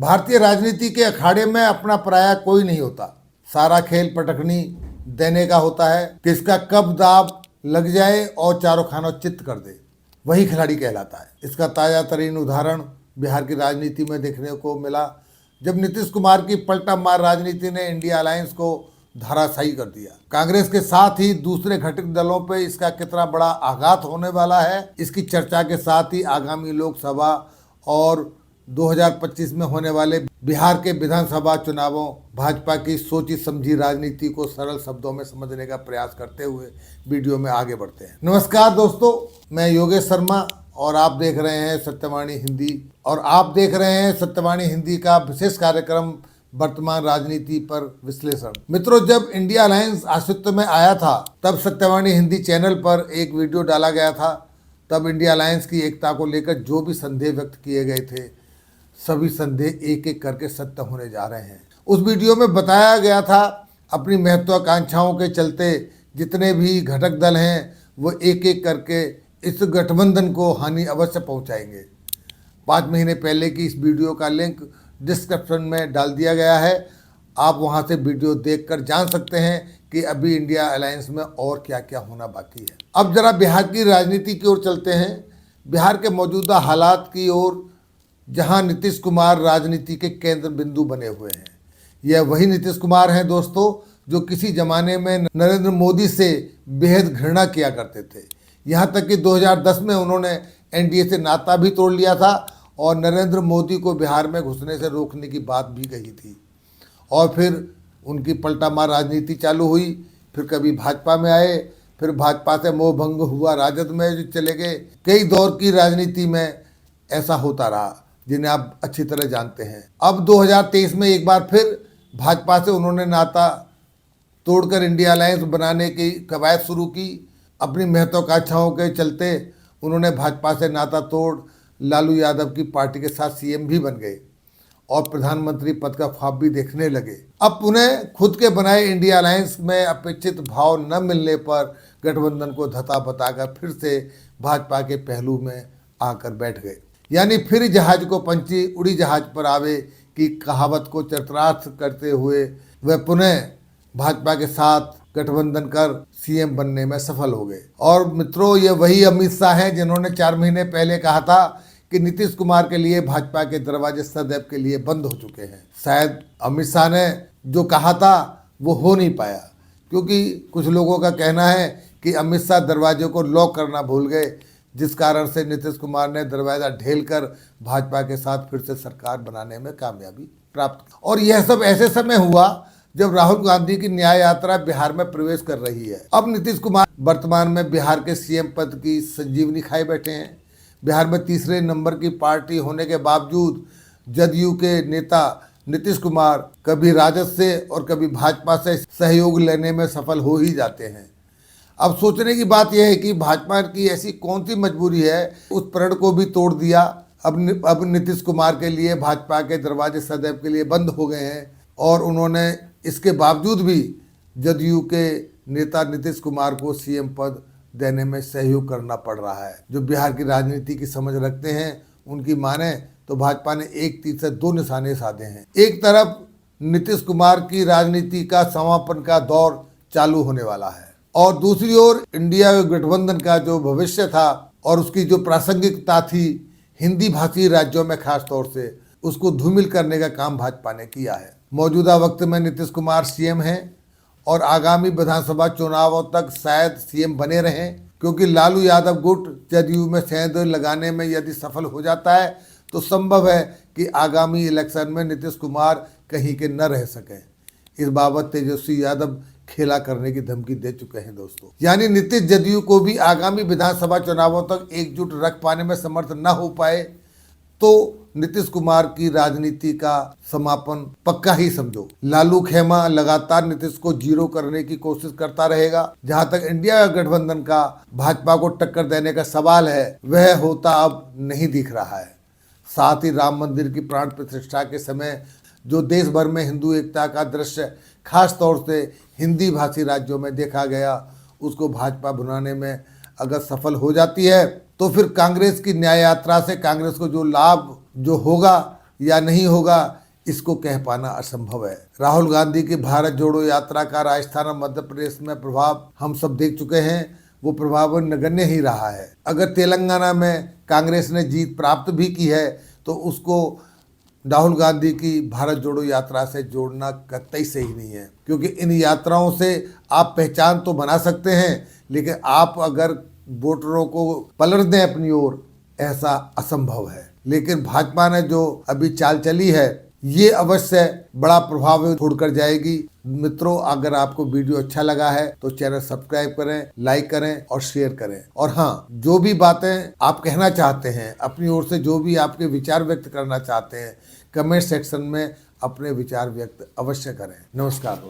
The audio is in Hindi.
भारतीय राजनीति के अखाड़े में अपना पराया कोई नहीं होता। सारा खेल पटकनी देने का होता है। किसका कब दाव लग जाए और चारों खानों चित्त कर दे, वही खिलाड़ी कहलाता है। इसका ताज़ा तरीन उदाहरण बिहार की राजनीति में देखने को मिला, जब नीतीश कुमार की पलटा मार राजनीति ने इंडिया अलायंस को धराशायी कर दिया। कांग्रेस के साथ ही दूसरे घटक दलों पर इसका कितना बड़ा आघात होने वाला है, इसकी चर्चा के साथ ही आगामी लोकसभा और 2025 में होने वाले बिहार के विधानसभा चुनावों भाजपा की सोची समझी राजनीति को सरल शब्दों में समझने का प्रयास करते हुए वीडियो में आगे बढ़ते हैं। नमस्कार दोस्तों, मैं योगेश शर्मा और आप देख रहे हैं सत्यवाणी हिंदी, और आप देख रहे हैं सत्यवाणी हिंदी का विशेष कार्यक्रम वर्तमान राजनीति पर विश्लेषण। मित्रों, जब इंडिया अलायंस अस्तित्व में आया था तब सत्यवाणी हिंदी चैनल पर एक वीडियो डाला गया था। तब इंडिया अलायंस की एकता को लेकर जो भी संदेह व्यक्त किए गए थे, सभी संदेह एक एक करके सत्य होने जा रहे हैं। उस वीडियो में बताया गया था अपनी महत्वाकांक्षाओं के चलते जितने भी घटक दल हैं वो एक एक करके इस गठबंधन को हानि अवश्य पहुंचाएंगे। 5 महीने पहले की इस वीडियो का लिंक डिस्क्रिप्शन में डाल दिया गया है। आप वहां से वीडियो देखकर जान सकते हैं कि अभी इंडिया अलायंस में और क्या क्या होना बाकी है। अब जरा बिहार की राजनीति की ओर चलते हैं, बिहार के मौजूदा हालात की ओर, जहां नीतीश कुमार राजनीति के केंद्र बिंदु बने हुए हैं। यह वही नीतीश कुमार हैं दोस्तों जो किसी जमाने में नरेंद्र मोदी से बेहद घृणा किया करते थे। यहां तक कि 2010 में उन्होंने एनडीए से नाता भी तोड़ लिया था और नरेंद्र मोदी को बिहार में घुसने से रोकने की बात भी कही थी। और फिर उनकी पलटामार राजनीति चालू हुई। फिर कभी भाजपा में आए, फिर भाजपा से मोह भंग हुआ, राजद में चले गए। कई दौर की राजनीति में ऐसा होता रहा जिन्हें आप अच्छी तरह जानते हैं। अब 2023 में एक बार फिर भाजपा से उन्होंने नाता तोड़कर इंडिया अलायंस बनाने की कवायद शुरू की। अपनी महत्वाकांक्षाओं के चलते उन्होंने भाजपा से नाता तोड़ लालू यादव की पार्टी के साथ सीएम भी बन गए और प्रधानमंत्री पद का ख्वाब भी देखने लगे। अब उन्हें खुद के बनाए इंडिया अलायंस में अपेक्षित भाव न मिलने पर गठबंधन को धता बताकर फिर से भाजपा के पहलू में आकर बैठ गए। यानी फिर जहाज को पंछी उड़ी जहाज पर आवे की कहावत को चरितार्थ करते हुए वह पुनः भाजपा के साथ गठबंधन कर सीएम बनने में सफल हो गए। और मित्रों, ये वही अमित शाह हैं जिन्होंने 4 महीने पहले कहा था कि नीतीश कुमार के लिए भाजपा के दरवाजे सदैव के लिए बंद हो चुके हैं। शायद अमित शाह ने जो कहा था वो हो नहीं पाया, क्योंकि कुछ लोगों का कहना है कि अमित शाह दरवाजे को लॉक करना भूल गए, जिस कारण से नीतीश कुमार ने दरवाजा ढेलकर भाजपा के साथ फिर से सरकार बनाने में कामयाबी प्राप्त की। और यह सब ऐसे समय हुआ जब राहुल गांधी की न्याय यात्रा बिहार में प्रवेश कर रही है। अब नीतीश कुमार वर्तमान में बिहार के सीएम पद की संजीवनी खाए बैठे हैं। बिहार में तीसरे नंबर की पार्टी होने के बावजूद जदयू के नेता नीतीश कुमार कभी राजद से और कभी भाजपा से सहयोग लेने में सफल हो ही जाते हैं। अब सोचने की बात यह है कि भाजपा की ऐसी कौन सी मजबूरी है, उस प्रण को भी तोड़ दिया। अब नीतीश कुमार के लिए भाजपा के दरवाजे सदैव के लिए बंद हो गए हैं और उन्होंने इसके बावजूद भी जदयू के नेता नीतीश कुमार को सीएम पद देने में सहयोग करना पड़ रहा है। जो बिहार की राजनीति की समझ रखते हैं उनकी माने तो भाजपा ने एक तीर से 2 निशाने साधे हैं। एक तरफ नीतीश कुमार की राजनीति का समापन का दौर चालू होने वाला है और दूसरी ओर इंडिया गठबंधन का जो भविष्य था और उसकी जो प्रासंगिकता थी हिंदी भाषी राज्यों में खास तौर से, उसको धूमिल करने का काम भाजपा ने किया है। मौजूदा वक्त में नीतीश कुमार सीएम हैं और आगामी विधानसभा चुनावों तक शायद सीएम बने रहें, क्योंकि लालू यादव गुट जदयू में सेंध लगाने में यदि सफल हो जाता है तो संभव है कि आगामी इलेक्शन में नीतीश कुमार कहीं के न रह सकें। इस बाबत तेजस्वी यादव खेला करने की धमकी दे चुके हैं दोस्तों। यानी नीतीश जदयू को भी आगामी विधानसभा चुनावों तक एकजुट रख पाने में समर्थ न हो पाए तो नीतीश कुमार की राजनीति का समापन पक्का ही समझो। लालू खेमा लगातार नीतीश को जीरो करने की कोशिश करता रहेगा। जहां तक इंडिया गठबंधन का भाजपा को टक्कर देने का सवाल है वह होता अब नहीं दिख रहा है। साथ ही राम मंदिर की प्राण प्रतिष्ठा के समय जो देश भर में हिंदू एकता का दृश्य खास तौर से हिंदी भाषी राज्यों में देखा गया, उसको भाजपा बनाने में अगर सफल हो जाती है तो फिर कांग्रेस की न्याय यात्रा से कांग्रेस को जो लाभ जो होगा या नहीं होगा, इसको कह पाना असंभव है। राहुल गांधी की भारत जोड़ो यात्रा का राजस्थान और मध्य प्रदेश में प्रभाव हम सब देख चुके हैं, वो प्रभाव नगण्य ही रहा है। अगर तेलंगाना में कांग्रेस ने जीत प्राप्त भी की है तो उसको राहुल गांधी की भारत जोड़ो यात्रा से जोड़ना कतई सही नहीं है, क्योंकि इन यात्राओं से आप पहचान तो बना सकते हैं, लेकिन आप अगर वोटरों को पलट दें अपनी ओर, ऐसा असंभव है। लेकिन भाजपा ने जो अभी चाल चली है, ये अवश्य बड़ा प्रभाव छोड़कर जाएगी। मित्रों, अगर आपको वीडियो अच्छा लगा है तो चैनल सब्सक्राइब करें, लाइक करें और शेयर करें। और हाँ, जो भी बातें आप कहना चाहते हैं, अपनी ओर से जो भी आपके विचार व्यक्त करना चाहते हैं, कमेंट सेक्शन में अपने विचार व्यक्त अवश्य करें। नमस्कार।